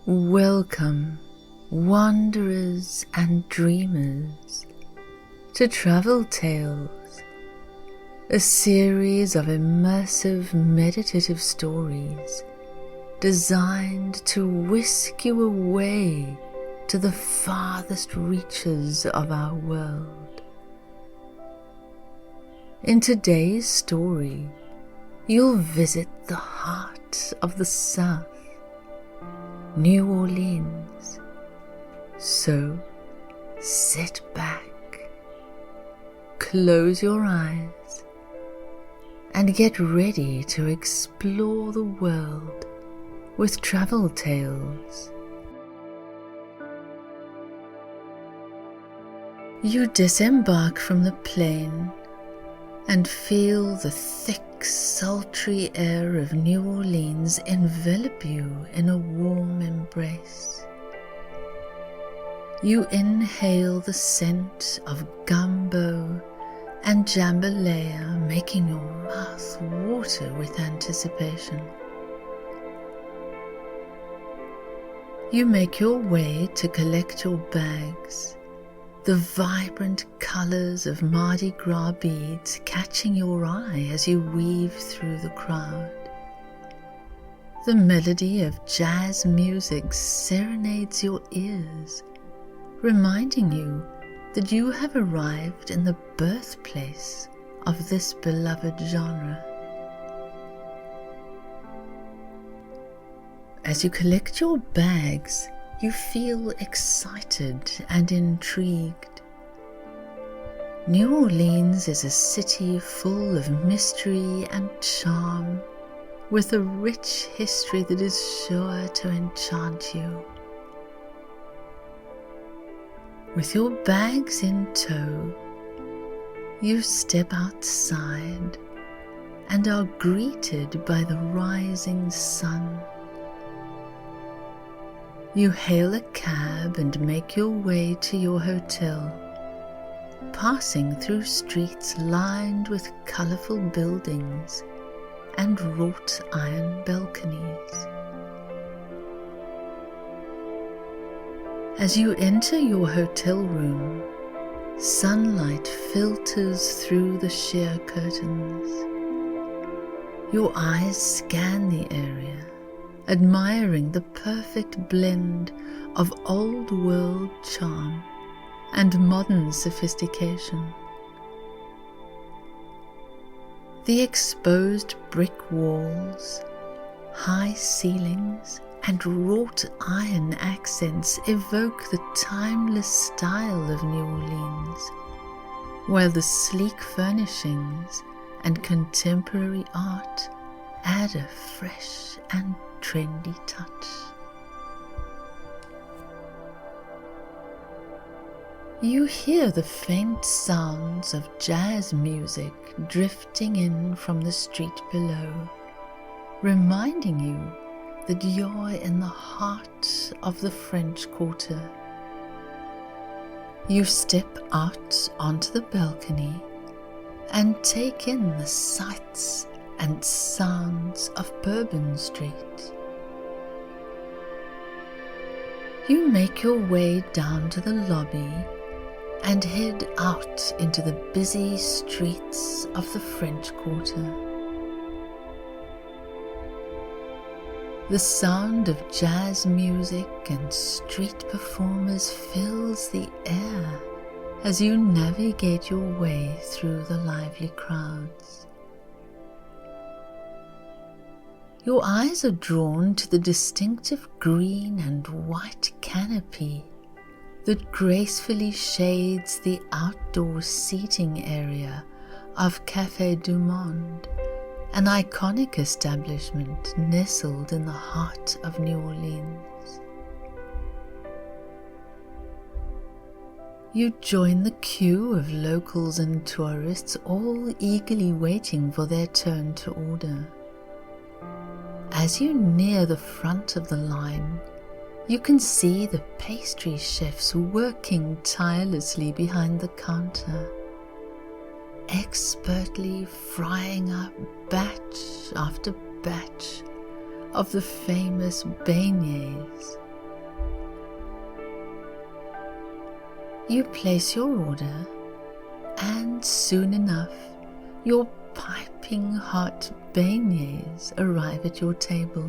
Welcome, wanderers and dreamers, to Travel Tales, a series of immersive meditative stories designed to whisk you away to the farthest reaches of our world. In today's story, you'll visit the heart of the South, New Orleans. So sit back, close your eyes, and get ready to explore the world with Travel Tales. You disembark from the plane and feel the thick, sultry air of New Orleans envelop you in a warm embrace. You inhale the scent of gumbo and jambalaya, making your mouth water with anticipation. You make your way to collect your bags, the vibrant colors of Mardi Gras beads catching your eye as you weave through the crowd. The melody of jazz music serenades your ears, reminding you that you have arrived in the birthplace of this beloved genre. As you collect your bags, you feel excited and intrigued. New Orleans is a city full of mystery and charm, with a rich history that is sure to enchant you. With your bags in tow, you step outside and are greeted by the rising sun. You hail a cab and make your way to your hotel, passing through streets lined with colorful buildings and wrought iron balconies. As you enter your hotel room, sunlight filters through the sheer curtains. Your eyes scan the area, admiring the perfect blend of old world charm and modern sophistication. The exposed brick walls, high ceilings, and wrought iron accents evoke the timeless style of New Orleans, while the sleek furnishings and contemporary art add a fresh and trendy touch. You hear the faint sounds of jazz music drifting in from the street below, reminding you that you're in the heart of the French Quarter. You step out onto the balcony and take in the sights and sounds of Bourbon Street. You make your way down to the lobby and head out into the busy streets of the French Quarter. The sound of jazz music and street performers fills the air as you navigate your way through the lively crowds. Your eyes are drawn to the distinctive green and white canopy that gracefully shades the outdoor seating area of Café du Monde, an iconic establishment nestled in the heart of New Orleans. You join the queue of locals and tourists, all eagerly waiting for their turn to order. As you near the front of the line, you can see the pastry chefs working tirelessly behind the counter, expertly frying up batch after batch of the famous beignets, You place your order, and soon enough, your piping hot beignets arrive at your table.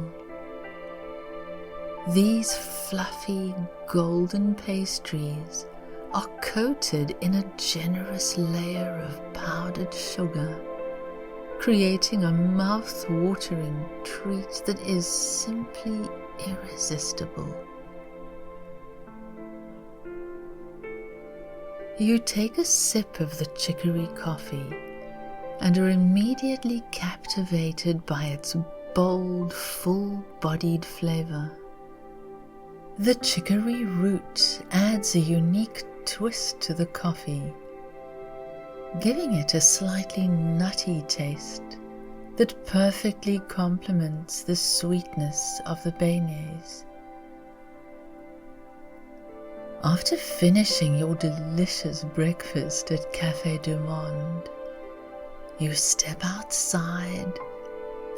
These fluffy golden pastries are coated in a generous layer of powdered sugar, creating a mouth-watering treat that is simply irresistible. You take a sip of the chicory coffee and are immediately captivated by its bold, full-bodied flavor. The chicory root adds a unique twist to the coffee, giving it a slightly nutty taste that perfectly complements the sweetness of the beignets. After finishing your delicious breakfast at Café du Monde, you step outside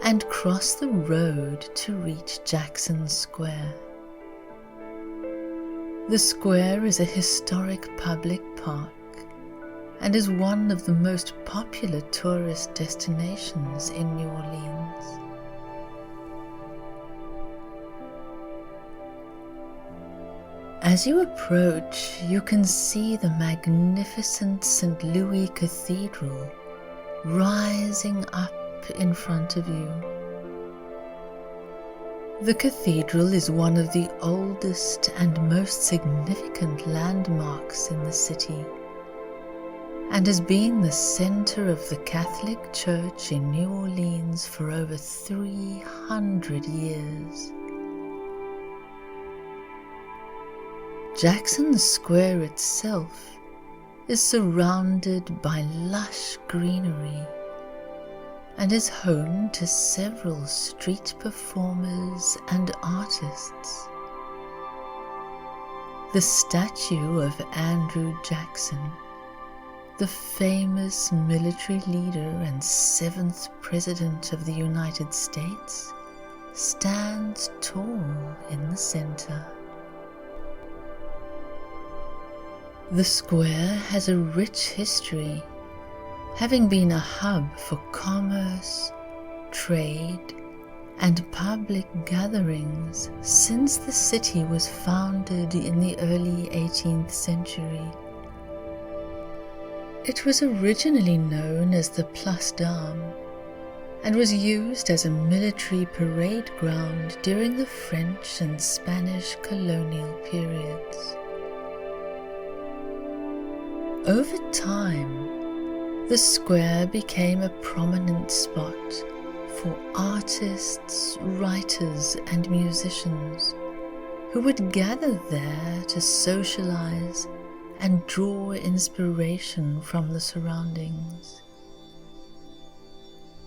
and cross the road to reach Jackson Square. The square is a historic public park and is one of the most popular tourist destinations in New Orleans. As you approach, you can see the magnificent St. Louis Cathedral rising up in front of you. The cathedral is one of the oldest and most significant landmarks in the city, and has been the center of the Catholic Church in New Orleans for over 300 years. Jackson Square itself is surrounded by lush greenery and is home to several street performers and artists. The statue of Andrew Jackson, the famous military leader and 7th President of the United States, stands tall in the center. The square has a rich history, having been a hub for commerce, trade, and public gatherings since the city was founded in the early 18th century. It was originally known as the Place d'Armes and was used as a military parade ground during the French and Spanish colonial periods. Over time, the square became a prominent spot for artists, writers, and musicians who would gather there to socialize and draw inspiration from the surroundings.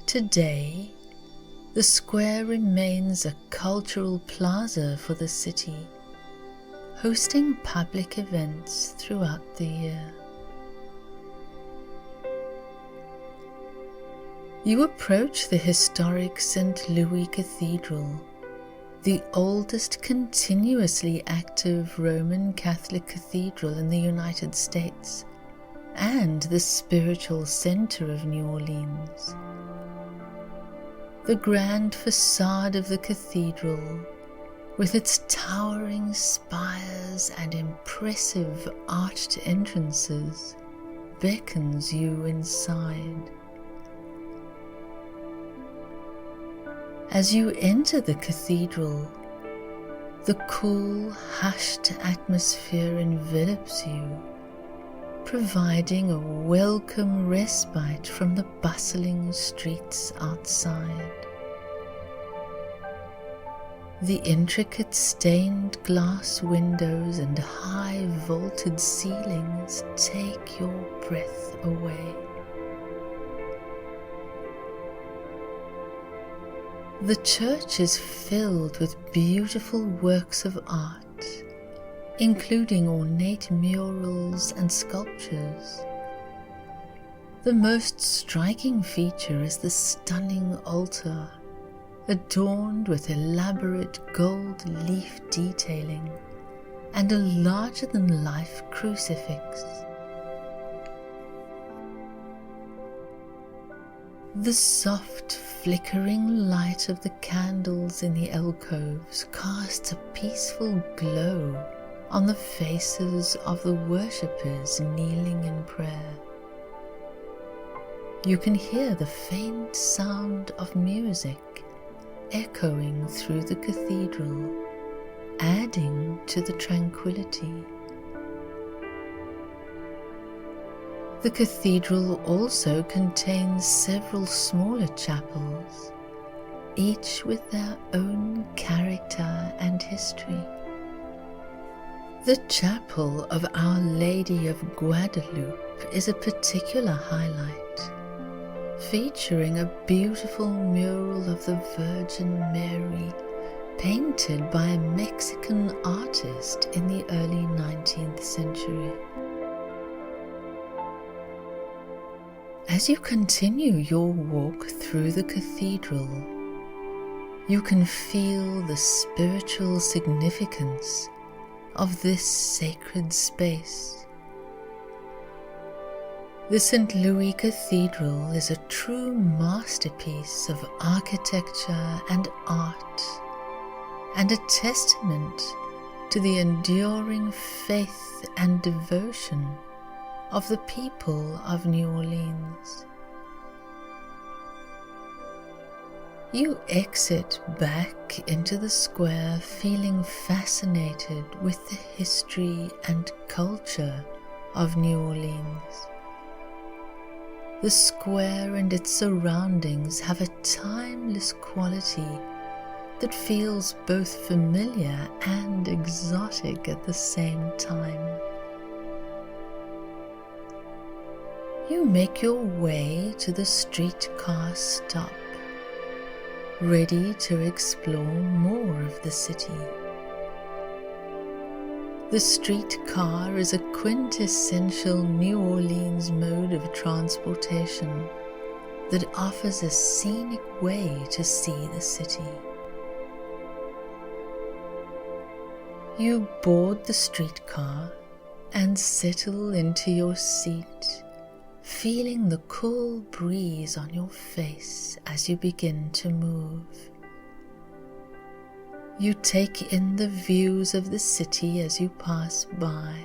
Today, the square remains a cultural plaza for the city, hosting public events throughout the year. You approach the historic St. Louis Cathedral, the oldest continuously active Roman Catholic cathedral in the United States, and the spiritual center of New Orleans. The grand facade of the cathedral, with its towering spires and impressive arched entrances, beckons you inside. As you enter the cathedral, the cool, hushed atmosphere envelops you, providing a welcome respite from the bustling streets outside. The intricate stained glass windows and high vaulted ceilings take your breath away. The church is filled with beautiful works of art, including ornate murals and sculptures. The most striking feature is the stunning altar, adorned with elaborate gold leaf detailing, and a larger-than-life crucifix. The soft, flickering light of the candles in the alcoves casts a peaceful glow on the faces of the worshippers kneeling in prayer. You can hear the faint sound of music echoing through the cathedral, adding to the tranquility. The cathedral also contains several smaller chapels, each with their own character and history. The chapel of Our Lady of Guadalupe is a particular highlight, featuring a beautiful mural of the Virgin Mary painted by a Mexican artist in the early 19th century. As you continue your walk through the cathedral, you can feel the spiritual significance of this sacred space. The St. Louis Cathedral is a true masterpiece of architecture and art, and a testament to the enduring faith and devotion of the people of New Orleans. You exit back into the square feeling fascinated with the history and culture of New Orleans. The square and its surroundings have a timeless quality that feels both familiar and exotic at the same time. You make your way to the streetcar stop, ready to explore more of the city. The streetcar is a quintessential New Orleans mode of transportation that offers a scenic way to see the city. You board the streetcar and settle into your seat, feeling the cool breeze on your face as you begin to move. You take in the views of the city as you pass by,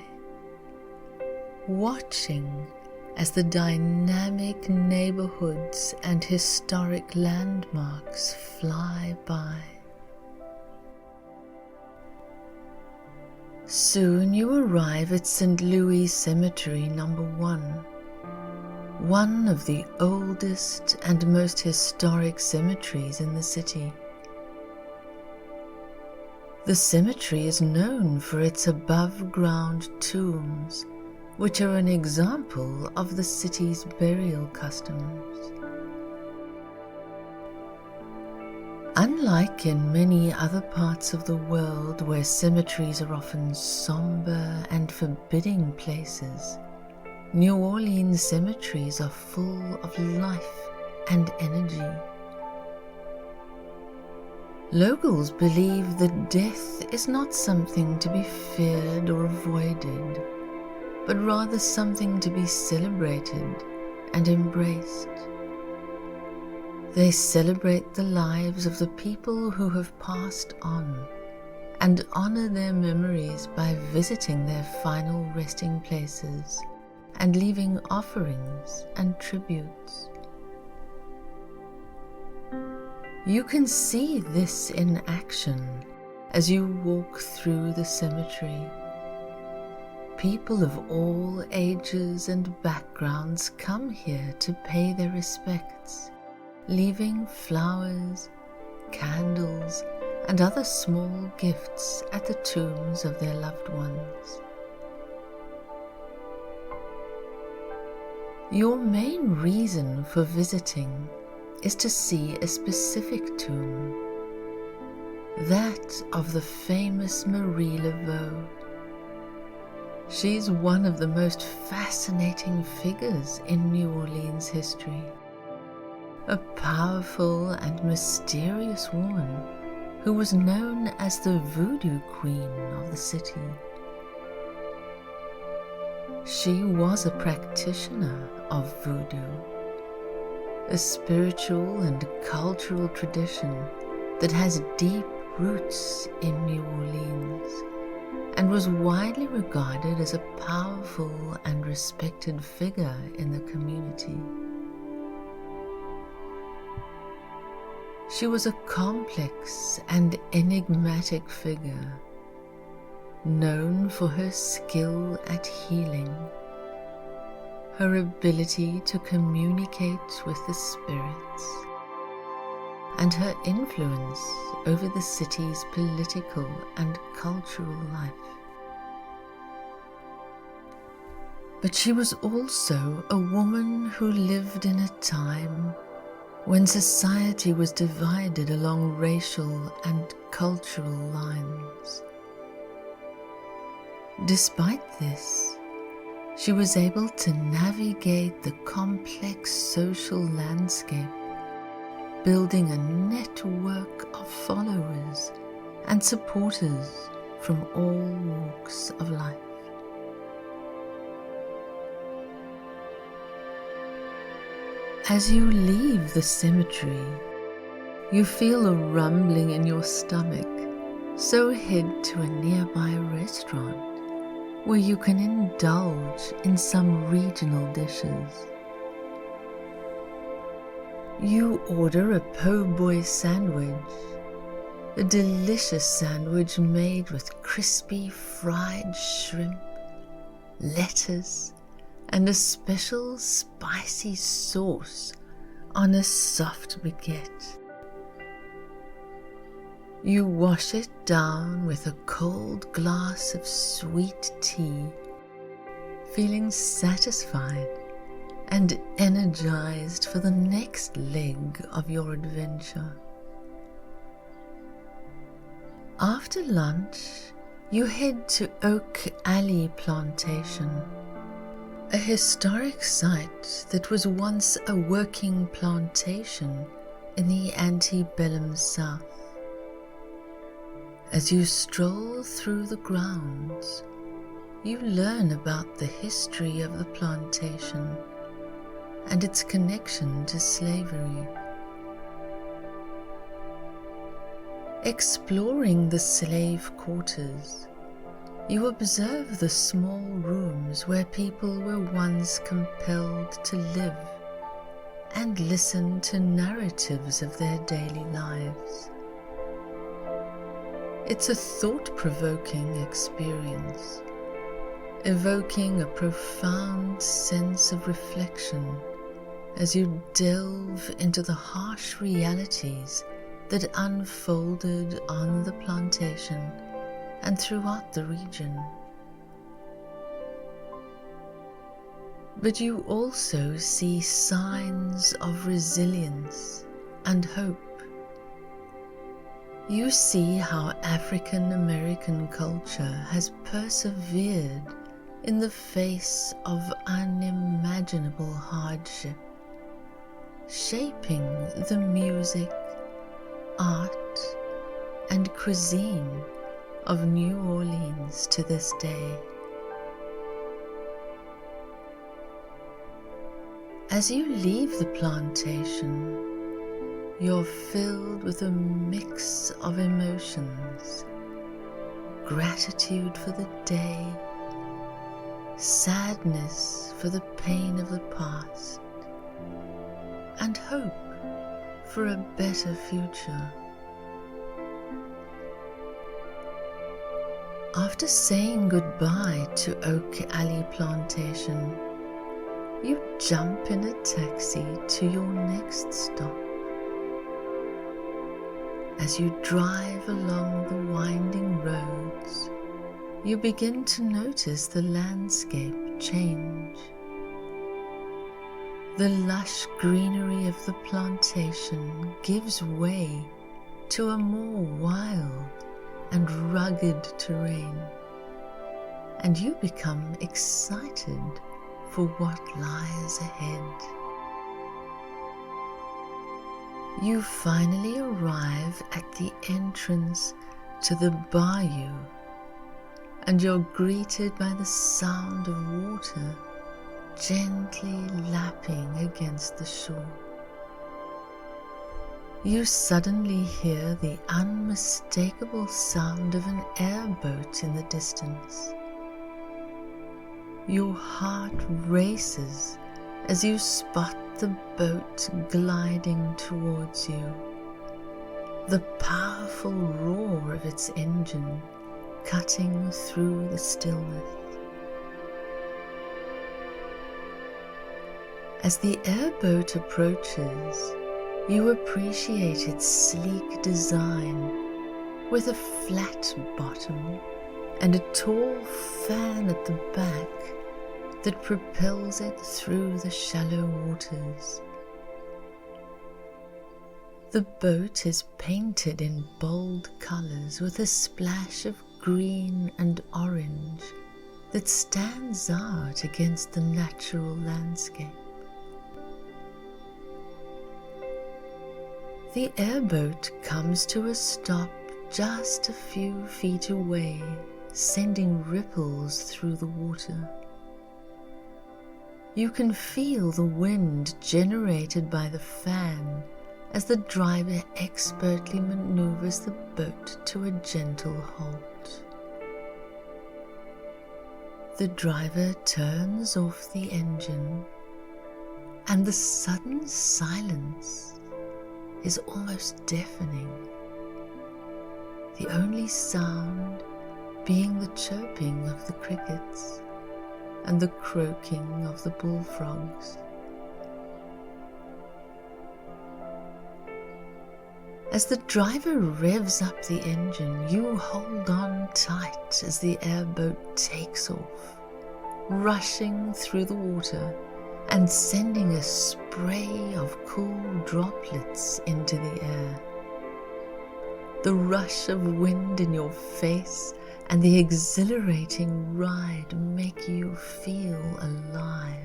watching as the dynamic neighborhoods and historic landmarks fly by. Soon you arrive at St. Louis Cemetery No. 1, one of the oldest and most historic cemeteries in the city. The cemetery is known for its above-ground tombs, which are an example of the city's burial customs. Unlike in many other parts of the world where cemeteries are often somber and forbidding places, New Orleans cemeteries are full of life and energy. Locals believe that death is not something to be feared or avoided, but rather something to be celebrated and embraced. They celebrate the lives of the people who have passed on and honor their memories by visiting their final resting places and leaving offerings and tributes. You can see this in action as you walk through the cemetery. People of all ages and backgrounds come here to pay their respects, leaving flowers, candles, and other small gifts at the tombs of their loved ones. Your main reason for visiting is to see a specific tomb, that of the famous Marie Laveau. She's one of the most fascinating figures in New Orleans history, a powerful and mysterious woman who was known as the Voodoo Queen of the city. She was a practitioner of voodoo, a spiritual and cultural tradition that has deep roots in New Orleans and was widely regarded as a powerful and respected figure in the community. She was a complex and enigmatic figure, known for her skill at healing, her ability to communicate with the spirits, and her influence over the city's political and cultural life. But she was also a woman who lived in a time when society was divided along racial and cultural lines. Despite this, she was able to navigate the complex social landscape, building a network of followers and supporters from all walks of life. As you leave the cemetery, you feel a rumbling in your stomach, so head to a nearby restaurant where you can indulge in some regional dishes. You order a po' boy sandwich, a delicious sandwich made with crispy fried shrimp, lettuce, and a special spicy sauce on a soft baguette. You wash it down with a cold glass of sweet tea, feeling satisfied and energized for the next leg of your adventure. After lunch, you head to Oak Alley Plantation, a historic site that was once a working plantation in the antebellum South. As you stroll through the grounds, you learn about the history of the plantation and its connection to slavery. Exploring the slave quarters, you observe the small rooms where people were once compelled to live and listen to narratives of their daily lives. It's a thought-provoking experience, evoking a profound sense of reflection as you delve into the harsh realities that unfolded on the plantation and throughout the region. But you also see signs of resilience and hope. You see how African American culture has persevered in the face of unimaginable hardship, shaping the music, art, and cuisine of New Orleans to this day. As you leave the plantation, you're filled with a mix of emotions: gratitude for the day, sadness for the pain of the past, and hope for a better future. After saying goodbye to Oak Alley Plantation, you jump in a taxi to your next stop. As you drive along the winding roads, you begin to notice the landscape change. The lush greenery of the plantation gives way to a more wild and rugged terrain, and you become excited for what lies ahead. You finally arrive at the entrance to the bayou, and you're greeted by the sound of water gently lapping against the shore. You suddenly hear the unmistakable sound of an airboat in the distance. Your heart races as you spot the boat gliding towards you, the powerful roar of its engine cutting through the stillness. As the airboat approaches, you appreciate its sleek design with a flat bottom and a tall fan at the back that propels it through the shallow waters. The boat is painted in bold colors with a splash of green and orange that stands out against the natural landscape. The airboat comes to a stop just a few feet away, sending ripples through the water. You can feel the wind generated by the fan as the driver expertly maneuvers the boat to a gentle halt. The driver turns off the engine, and the sudden silence is almost deafening, the only sound being the chirping of the crickets and the croaking of the bullfrogs. As the driver revs up the engine, you hold on tight as the airboat takes off, rushing through the water and sending a spray of cool droplets into the air. The rush of wind in your face and the exhilarating ride make you feel alive.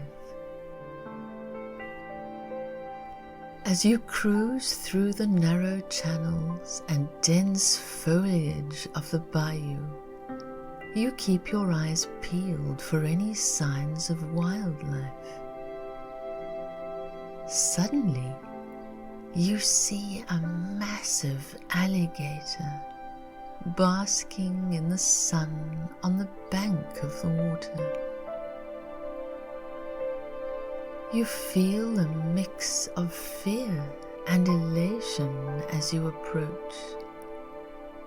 As you cruise through the narrow channels and dense foliage of the bayou, you keep your eyes peeled for any signs of wildlife. Suddenly, you see a massive alligator basking in the sun on the bank of the water. You feel a mix of fear and elation as you approach.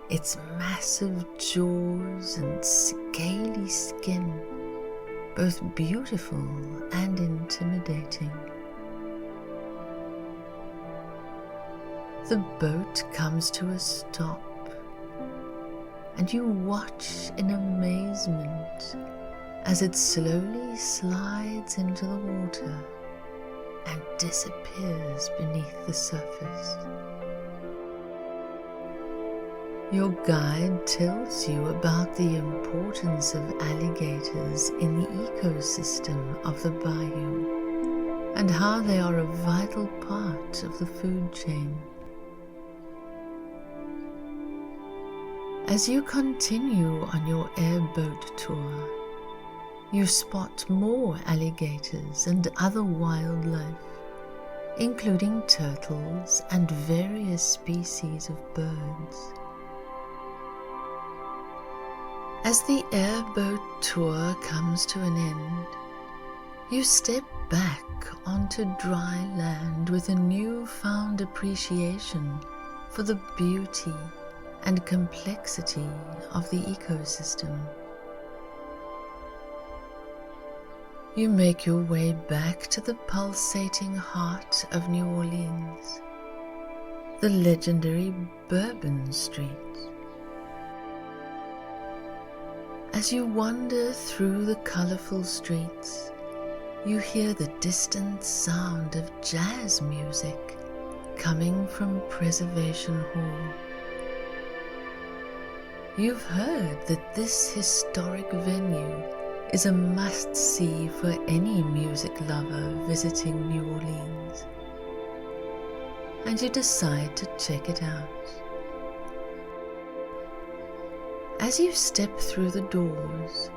Its massive jaws and scaly skin, both beautiful and intimidating. The boat comes to a stop, and you watch in amazement as it slowly slides into the water and disappears beneath the surface. Your guide tells you about the importance of alligators in the ecosystem of the bayou and how they are a vital part of the food chain. As you continue on your airboat tour, you spot more alligators and other wildlife, including turtles and various species of birds. As the airboat tour comes to an end, you step back onto dry land with a newfound appreciation for the beauty and complexity of the ecosystem. You make your way back to the pulsating heart of New Orleans, the legendary Bourbon Street. As you wander through the colorful streets, you hear the distant sound of jazz music coming from Preservation Hall. You've heard that this historic venue is a must-see for any music lover visiting New Orleans, and you decide to check it out. As you step through the doors,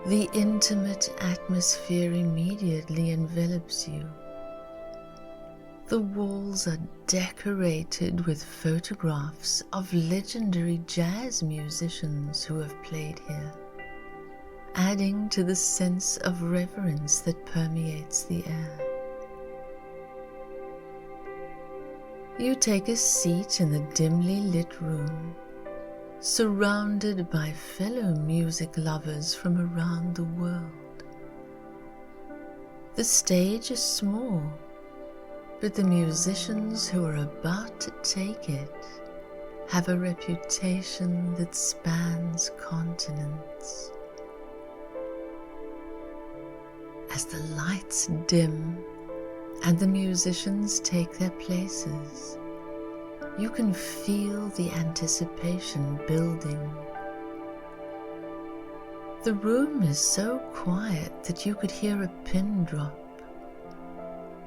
the intimate atmosphere immediately envelops you. The walls are decorated with photographs of legendary jazz musicians who have played here, adding to the sense of reverence that permeates the air. You take a seat in the dimly lit room, surrounded by fellow music lovers from around the world. The stage is small, but the musicians who are about to take it have a reputation that spans continents. As the lights dim and the musicians take their places, you can feel the anticipation building. The room is so quiet that you could hear a pin drop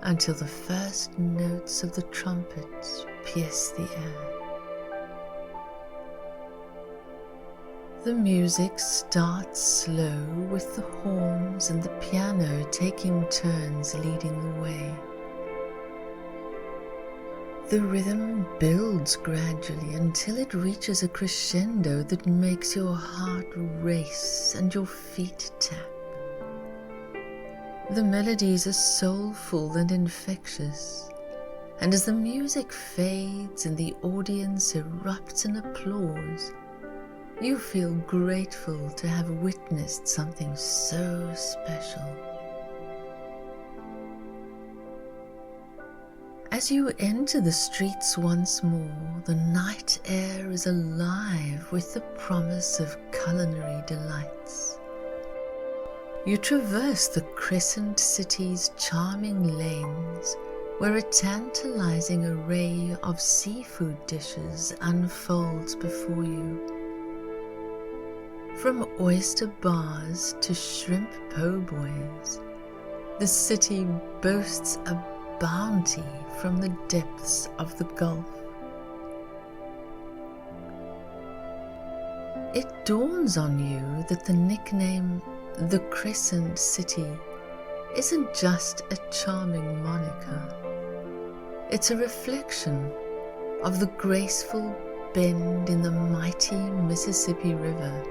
until the first notes of the trumpets pierce the air. The music starts slow, with the horns and the piano taking turns leading the way. The rhythm builds gradually until it reaches a crescendo that makes your heart race and your feet tap. The melodies are soulful and infectious, and as the music fades and the audience erupts in applause, you feel grateful to have witnessed something so special. As you enter the streets once more, the night air is alive with the promise of culinary delights. You traverse the crescent city's charming lanes, where a tantalizing array of seafood dishes unfolds before you. From oyster bars to shrimp po' boys, the city boasts a bounty from the depths of the Gulf. It dawns on you that the nickname the Crescent City isn't just a charming moniker. It's a reflection of the graceful bend in the mighty Mississippi River,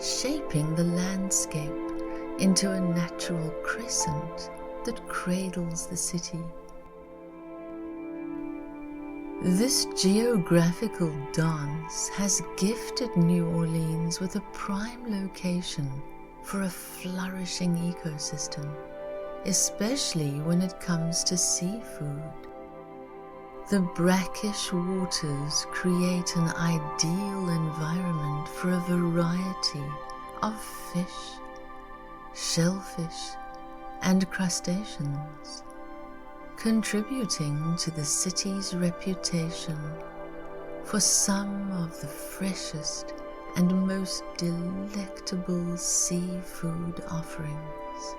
shaping the landscape into a natural crescent that cradles the city. This geographical dance has gifted New Orleans with a prime location for a flourishing ecosystem, especially when it comes to seafood. The brackish waters create an ideal environment for a variety of fish, shellfish, and crustaceans, contributing to the city's reputation for some of the freshest and most delectable seafood offerings.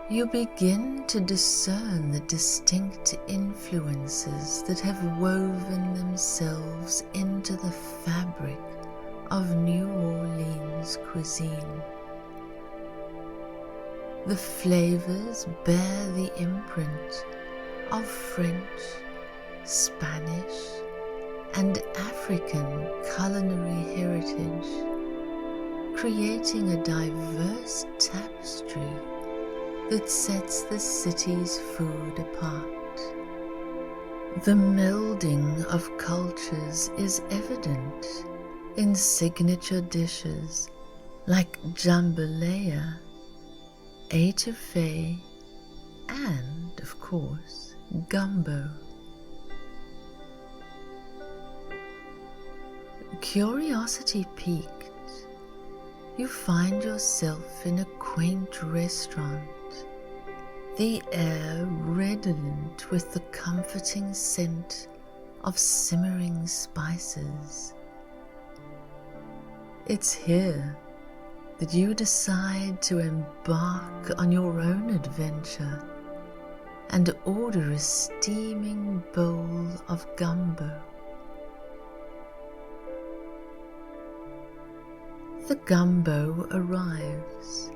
You begin to discern the distinct influences that have woven themselves into the fabric of New Orleans cuisine. The flavors bear the imprint of French, Spanish, and African culinary heritage, creating a diverse tapestry that sets the city's food apart. The melding of cultures is evident in signature dishes like jambalaya, etouffee, and, of course, gumbo. Curiosity piqued, you find yourself in a quaint restaurant, the air redolent with the comforting scent of simmering spices. It's here that you decide to embark on your own adventure and order a steaming bowl of gumbo. The gumbo arrives,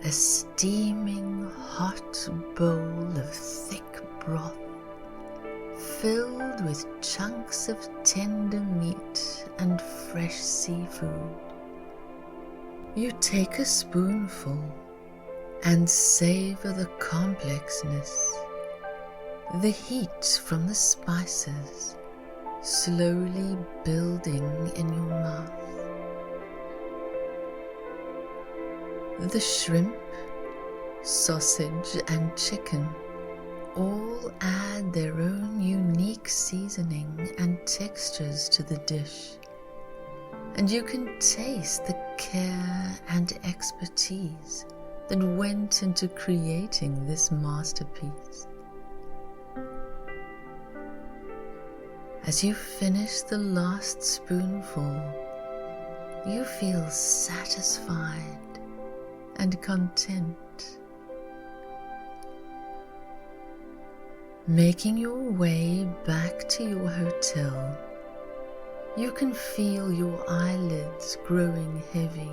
a steaming hot bowl of thick broth filled with chunks of tender meat and fresh seafood. You take a spoonful and savor the complexness, the heat from the spices slowly building in your mouth. The shrimp, sausage and chicken all add their own unique seasoning and textures to the dish, and you can taste the care and expertise that went into creating this masterpiece. As you finish the last spoonful, you feel satisfied and content. Making your way back to your hotel, you can feel your eyelids growing heavy.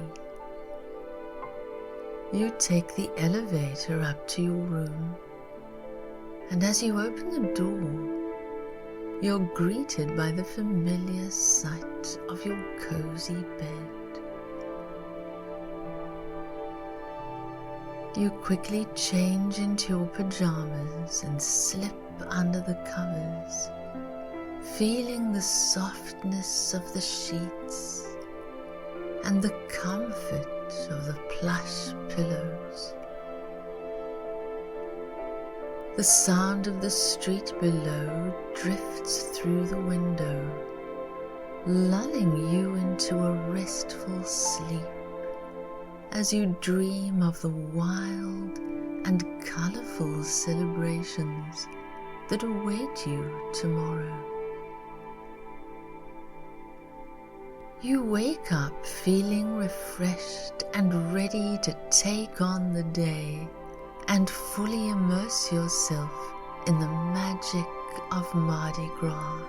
You take the elevator up to your room, and as you open the door, you're greeted by the familiar sight of your cozy bed. You quickly change into your pajamas and slip under the covers, feeling the softness of the sheets and the comfort of the plush pillows. The sound of the street below drifts through the window, lulling you into a restful sleep as you dream of the wild and colorful celebrations that await you tomorrow. You wake up feeling refreshed and ready to take on the day and fully immerse yourself in the magic of Mardi Gras.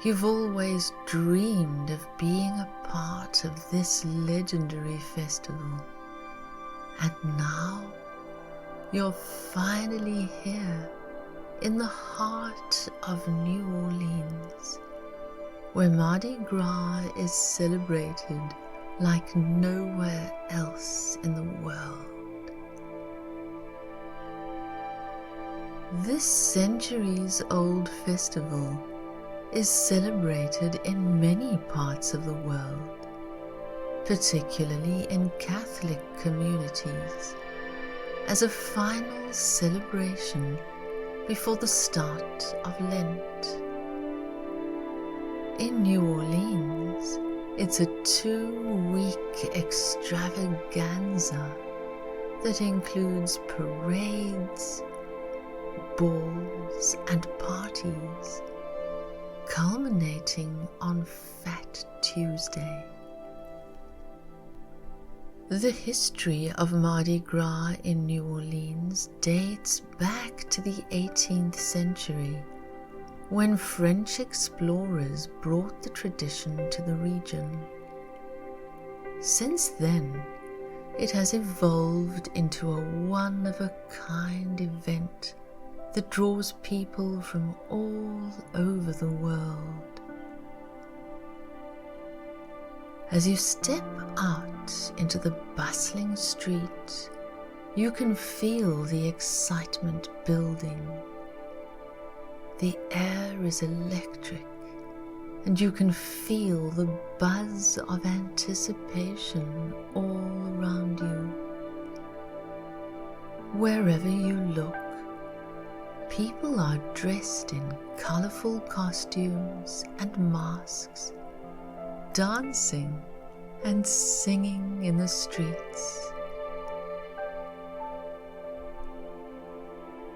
You've always dreamed of being a part of this legendary festival, and now you're finally here in the heart of New Orleans, where Mardi Gras is celebrated like nowhere else in the world. This centuries-old festival is celebrated in many parts of the world, particularly in Catholic communities, as a final celebration before the start of Lent. In New Orleans, it's a 2-week extravaganza that includes parades, balls and parties, culminating on Fat Tuesday. The history of Mardi Gras in New Orleans dates back to the 18th century, when French explorers brought the tradition to the region. Since then, it has evolved into a one-of-a-kind event that draws people from all over the world. As you step out into the bustling street, you can feel the excitement building. The air is electric, and you can feel the buzz of anticipation all around you. Wherever you look, people are dressed in colorful costumes and masks, dancing and singing in the streets.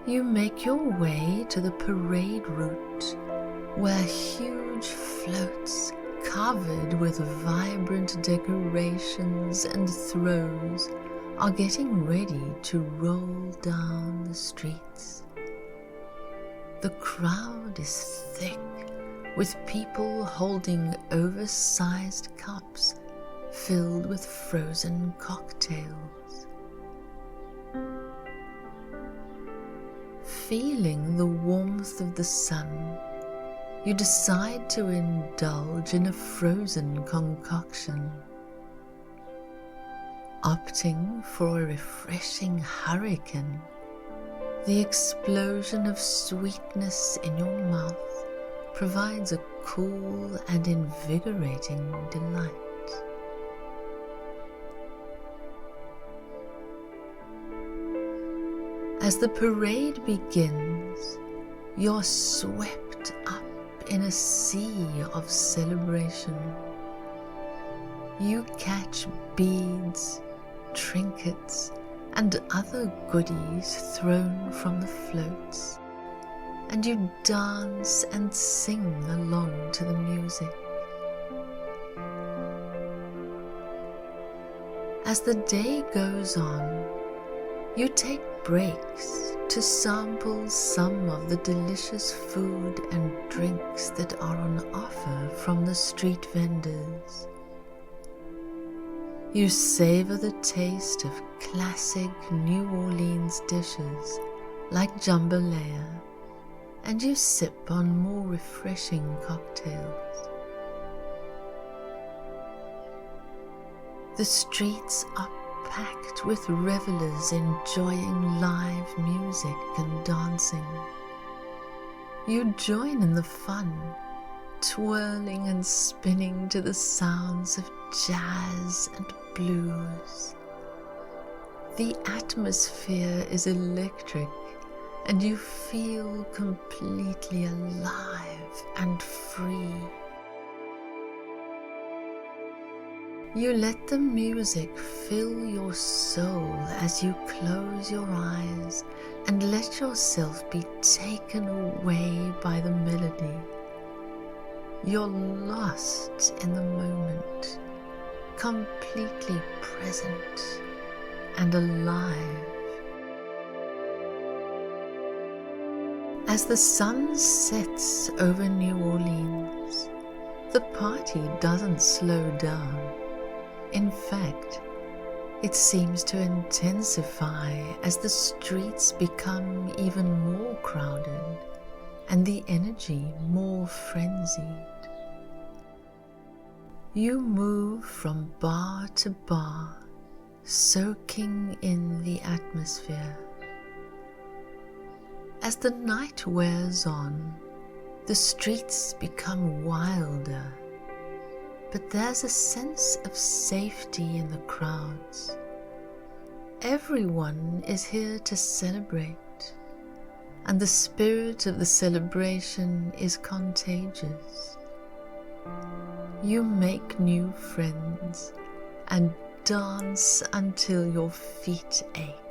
You make your way to the parade route, where huge floats covered with vibrant decorations and throws are getting ready to roll down the streets. The crowd is thick, with people holding oversized cups filled with frozen cocktails. Feeling the warmth of the sun, you decide to indulge in a frozen concoction. Opting for a refreshing hurricane, the explosion of sweetness in your mouth provides a cool and invigorating delight. As the parade begins, you're swept up in a sea of celebration. You catch beads, trinkets, and other goodies thrown from the floats, and you dance and sing along to the music. As the day goes on, you take breaks to sample some of the delicious food and drinks that are on offer from the street vendors. You savor the taste of classic New Orleans dishes like jambalaya, and you sip on more refreshing cocktails. The streets are packed with revelers enjoying live music and dancing. You join in the fun, twirling and spinning to the sounds of jazz and blues. The atmosphere is electric, and you feel completely alive and free. You let the music fill your soul as you close your eyes and let yourself be taken away by the melody. You're lost in the moment, completely present and alive. As the sun sets over New Orleans, the party doesn't slow down. In fact, it seems to intensify as the streets become even more crowded and the energy more frenzied. You move from bar to bar, soaking in the atmosphere. As the night wears on, the streets become wilder, but there's a sense of safety in the crowds. Everyone is here to celebrate, and the spirit of the celebration is contagious. You make new friends and dance until your feet ache.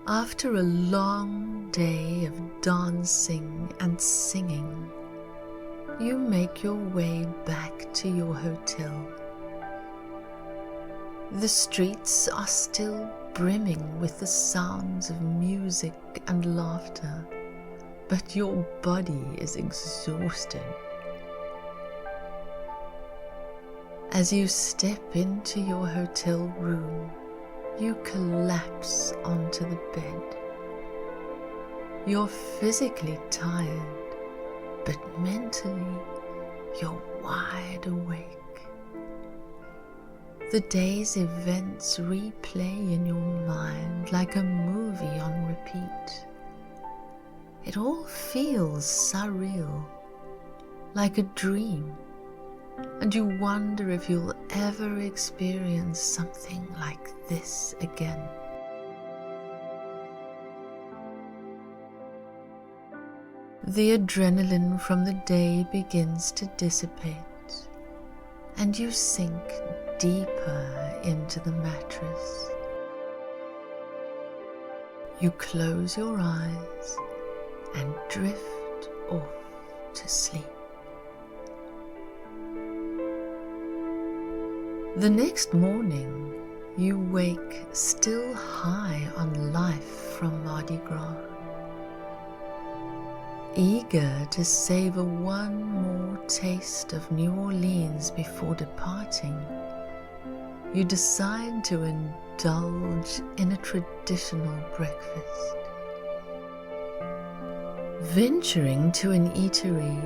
After a long day of dancing and singing, you make your way back to your hotel. The streets are still brimming with the sounds of music and laughter, but your body is exhausted. As you step into your hotel room, you collapse onto the bed. You're physically tired, but mentally you're wide awake. The day's events replay in your mind like a movie on repeat. It all feels surreal, like a dream, and you wonder if you'll ever experience something like this again. The adrenaline from the day begins to dissipate, and you sink deeper into the mattress. You close your eyes and drift off to sleep. The next morning, you wake still high on life from Mardi Gras. Eager to savor one more taste of New Orleans before departing, you decide to indulge in a traditional breakfast. Venturing to an eatery,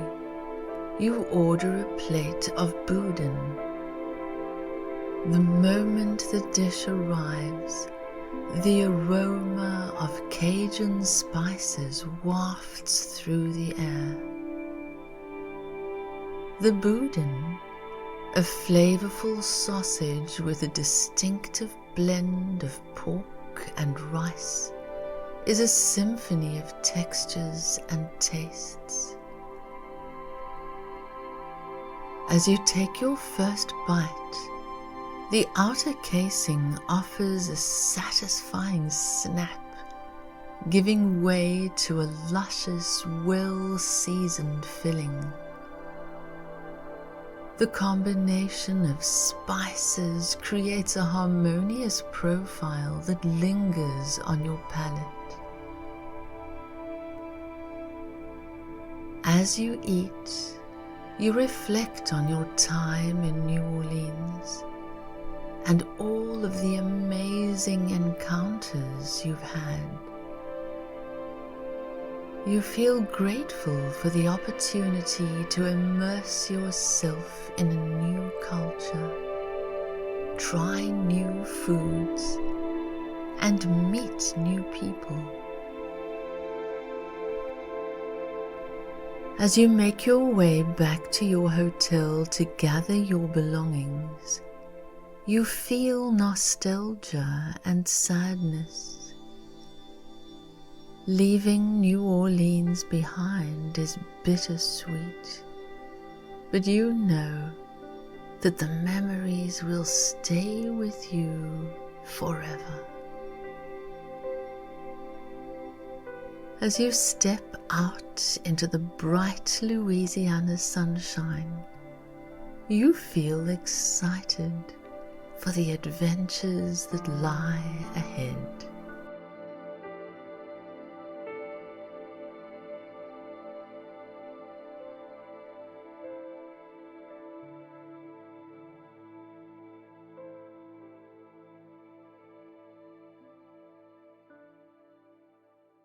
you order a plate of boudin. The moment the dish arrives, the aroma of Cajun spices wafts through the air. The boudin, a flavorful sausage with a distinctive blend of pork and rice, is a symphony of textures and tastes. As you take your first bite, the outer casing offers a satisfying snap, giving way to a luscious, well-seasoned filling. The combination of spices creates a harmonious profile that lingers on your palate. As you eat, you reflect on your time in New Orleans and all of the amazing encounters you've had. You feel grateful for the opportunity to immerse yourself in a new culture, try new foods, and meet new people. As you make your way back to your hotel to gather your belongings, you feel nostalgia and sadness. Leaving New Orleans behind is bittersweet, but you know that the memories will stay with you forever. As you step out into the bright Louisiana sunshine, you feel excited for the adventures that lie ahead.